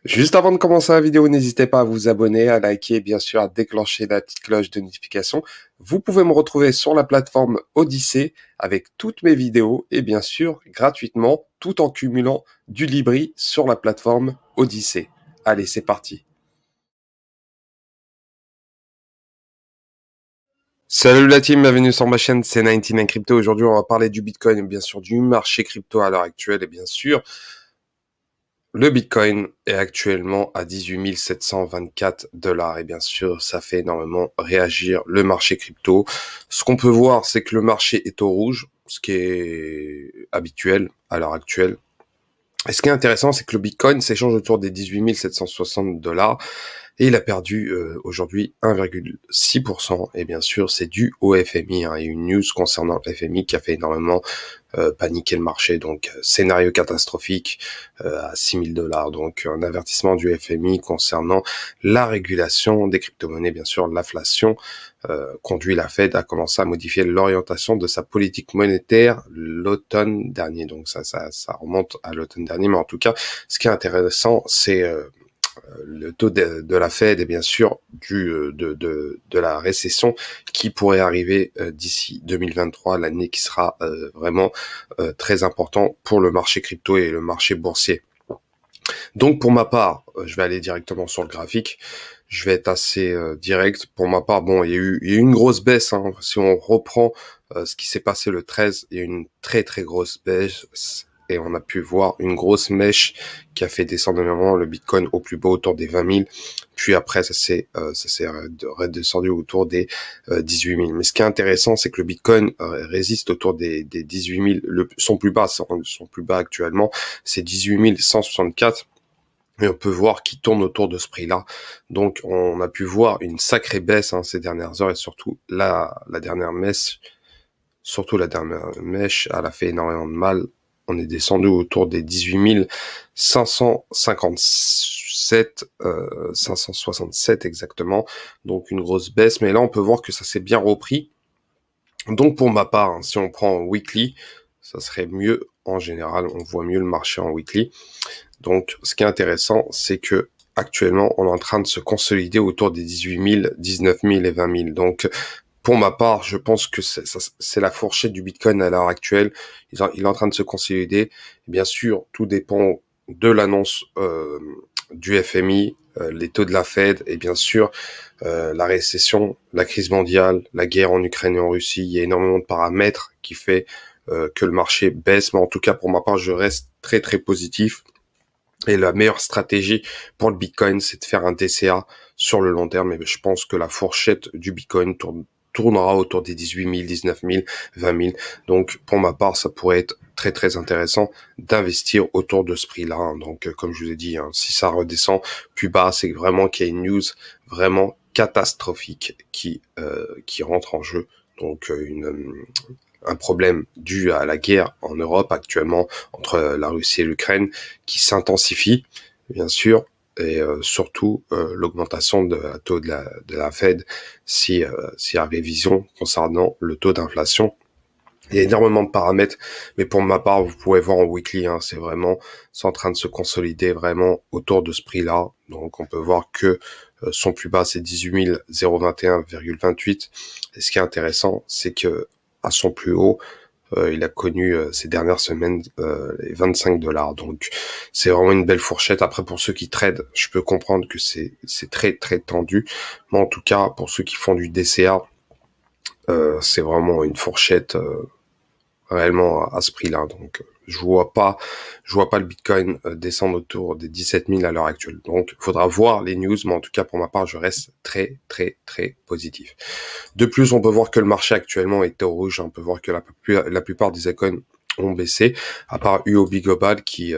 Juste avant de commencer la vidéo, n'hésitez pas à vous abonner, à liker et bien sûr à déclencher la petite cloche de notification. Vous pouvez me retrouver sur la plateforme Odyssée avec toutes mes vidéos et bien sûr gratuitement tout en cumulant du Libri sur la plateforme Odyssée. Allez, c'est parti. Salut la team, bienvenue sur ma chaîne, c'est 99 Crypto. Aujourd'hui, on va parler du Bitcoin et bien sûr du marché crypto à l'heure actuelle et bien sûr le Bitcoin est actuellement à 18 724 $. Et bien sûr, ça fait énormément réagir le marché crypto. Ce qu'on peut voir, c'est que le marché est au rouge, ce qui est habituel à l'heure actuelle. Et ce qui est intéressant, c'est que le Bitcoin s'échange autour des 18 760 $ et il a perdu aujourd'hui 1,6%. Et bien sûr, c'est dû au FMI. Il y a une news concernant le FMI qui a fait énormément paniquer le marché. Donc, scénario catastrophique à 6 000 $. Donc, un avertissement du FMI concernant la régulation des crypto-monnaies. Bien sûr, l'inflation conduit la Fed à commencer à modifier l'orientation de sa politique monétaire l'automne dernier. Donc ça remonte à l'automne dernier, mais en tout cas, ce qui est intéressant, c'est le taux de la Fed et bien sûr de la récession qui pourrait arriver d'ici 2023, l'année qui sera vraiment très important pour le marché crypto et le marché boursier. Donc pour ma part, je vais aller directement sur le graphique. Je vais être assez direct. Pour ma part, bon, il y a eu une grosse baisse. Si on reprend ce qui s'est passé le 13, il y a eu une très très grosse baisse. Et on a pu voir une grosse mèche qui a fait descendre vraiment le Bitcoin au plus bas autour des 20 000. Puis après, ça s'est redescendu autour des 18 000. Mais ce qui est intéressant, c'est que le Bitcoin résiste autour des 18 000. Son plus bas actuellement, c'est 18 164. Et on peut voir qu'il tourne autour de ce prix-là. Donc, on a pu voir une sacrée baisse ces dernières heures et surtout la dernière mèche. Surtout la dernière mèche, elle a fait énormément de mal. On est descendu autour des 18 557, 567 exactement. Donc, une grosse baisse. Mais là, on peut voir que ça s'est bien repris. Donc, pour ma part, si on prend en weekly, ça serait mieux en général. On voit mieux le marché en weekly. Donc, ce qui est intéressant, c'est que actuellement, on est en train de se consolider autour des 18 000, 19 000 et 20 000. Donc, pour ma part, je pense que c'est la fourchette du Bitcoin à l'heure actuelle. Il est en train de se consolider. Bien sûr, tout dépend de l'annonce du FMI, les taux de la Fed et bien sûr la récession, la crise mondiale, la guerre en Ukraine et en Russie. Il y a énormément de paramètres qui fait que le marché baisse. Mais en tout cas, pour ma part, je reste très très positif. Et la meilleure stratégie pour le Bitcoin, c'est de faire un DCA sur le long terme. Et je pense que la fourchette du Bitcoin tournera autour des 18 000, 19 000, 20 000. Donc, pour ma part, ça pourrait être très, très intéressant d'investir autour de ce prix-là. Donc, comme je vous ai dit, si ça redescend plus bas, c'est vraiment qu'il y a une news vraiment catastrophique qui rentre en jeu. Donc, un problème dû à la guerre en Europe actuellement entre la Russie et l'Ukraine qui s'intensifie, bien sûr, et surtout l'augmentation de la taux de la Fed s'il y a révision concernant le taux d'inflation. Il y a énormément de paramètres, mais pour ma part, vous pouvez voir en weekly, c'est en train de se consolider vraiment autour de ce prix-là. Donc on peut voir que son plus bas c'est 18 021,28. Et ce qui est intéressant, c'est que à son plus haut, il a connu ces dernières semaines les 25 $. Donc c'est vraiment une belle fourchette. Après, pour ceux qui tradent, je peux comprendre que c'est très très tendu. Mais en tout cas, pour ceux qui font du DCA, c'est vraiment une fourchette réellement à ce prix-là. Donc je vois pas le Bitcoin descendre autour des 17 000 à l'heure actuelle. Donc il faudra voir les news, mais en tout cas pour ma part, je reste très très très positif. De plus, on peut voir que le marché actuellement est au rouge. On peut voir que la plupart des altcoins ont baissé, à part UOB Global qui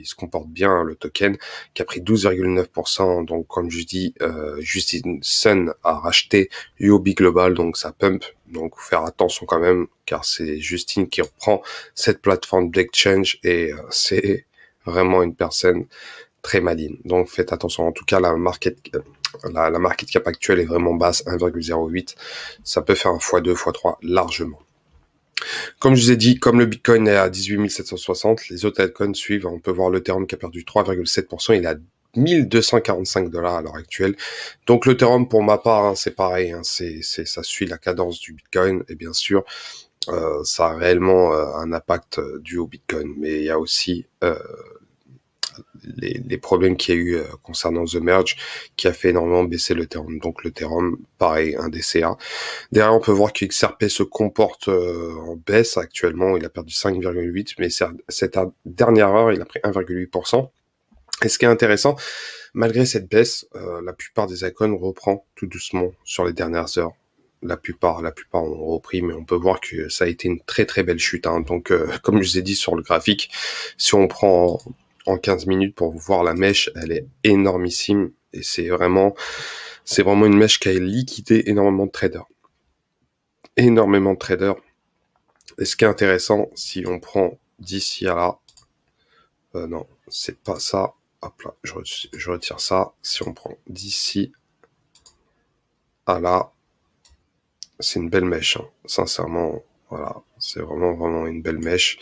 se comporte bien, le token, qui a pris 12,9%. Donc, comme je dis, Justin Sun a racheté UOB Global, donc ça pump. Donc, faut faire attention quand même, car c'est Justin qui reprend cette plateforme d'exchange et c'est vraiment une personne très maligne. Donc, faites attention. En tout cas, la market cap actuelle est vraiment basse, 1,08. Ça peut faire un x2, x3 largement. Comme je vous ai dit, comme le Bitcoin est à 18 760, les autres altcoins suivent. On peut voir l'Ethereum qui a perdu 3,7%. Il a $1245 à l'heure actuelle. Donc l'Ethereum, pour ma part, hein, c'est pareil, hein, ça suit la cadence du Bitcoin, et bien sûr, ça a réellement un impact dû au Bitcoin. Mais il y a aussi les problèmes qu'il y a eu concernant The Merge, qui a fait énormément baisser l'Ethereum. Donc l'Ethereum, pareil, un DCA. Derrière, on peut voir que XRP se comporte en baisse actuellement. Il a perdu 5,8, mais cette dernière heure, il a pris 1,8%. Et ce qui est intéressant, malgré cette baisse, la plupart des icônes reprend tout doucement sur les dernières heures. La plupart ont repris, mais on peut voir que ça a été une très très belle chute. Hein. Donc, comme je vous ai dit sur le graphique, si on prend en 15 minutes pour voir la mèche, elle est énormissime, et c'est vraiment une mèche qui a liquidé énormément de traders. Énormément de traders. Et ce qui est intéressant, si on prend d'ici à là, non, c'est pas ça. Hop là, je retire ça. Si on prend d'ici à là, c'est une belle mèche, hein. Sincèrement, voilà, c'est vraiment une belle mèche.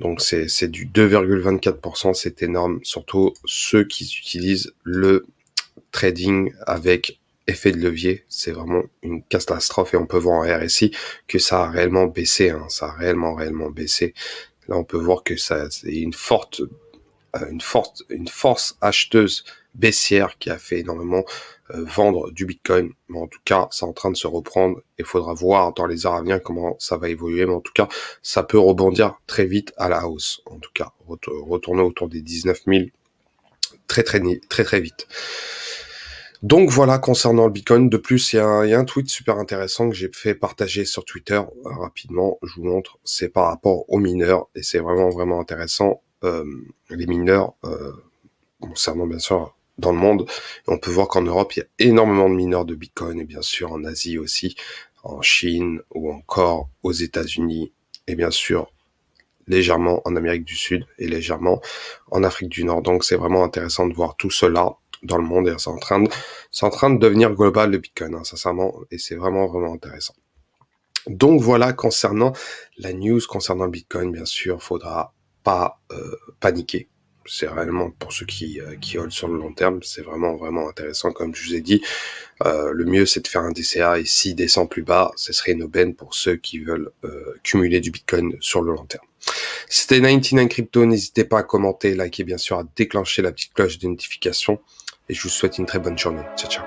Donc c'est du 2,24%, c'est énorme. Surtout ceux qui utilisent le trading avec effet de levier, c'est vraiment une catastrophe, et on peut voir en RSI que ça a réellement baissé, hein. Ça a réellement baissé. Là, on peut voir que ça, c'est une force acheteuse baissière qui a fait énormément vendre du Bitcoin. Mais en tout cas, c'est en train de se reprendre. Il faudra voir dans les heures à venir comment ça va évoluer. Mais en tout cas, ça peut rebondir très vite à la hausse. En tout cas, retourner autour des 19 000 très vite. Donc voilà, concernant le Bitcoin. De plus, il y a un tweet super intéressant que j'ai fait partager sur Twitter rapidement. Je vous montre. C'est par rapport aux mineurs, et c'est vraiment intéressant. Les mineurs, concernant bien sûr dans le monde, et on peut voir qu'en Europe, il y a énormément de mineurs de Bitcoin, et bien sûr en Asie aussi, en Chine, ou encore aux États-Unis, et bien sûr légèrement en Amérique du Sud, et légèrement en Afrique du Nord. Donc c'est vraiment intéressant de voir tout cela dans le monde, et c'est en train de devenir global, le Bitcoin, hein, sincèrement, et c'est vraiment intéressant. Donc voilà, concernant la news, concernant le Bitcoin, bien sûr, faudra pas paniquer. C'est réellement pour ceux qui hold sur le long terme, c'est vraiment intéressant. Comme je vous ai dit, le mieux c'est de faire un DCA, et s'il descend plus bas, ce serait une aubaine pour ceux qui veulent cumuler du Bitcoin sur le long terme. C'était 99 Crypto, n'hésitez pas à commenter, liker, bien sûr, à déclencher la petite cloche de notification, et je vous souhaite une très bonne journée. Ciao.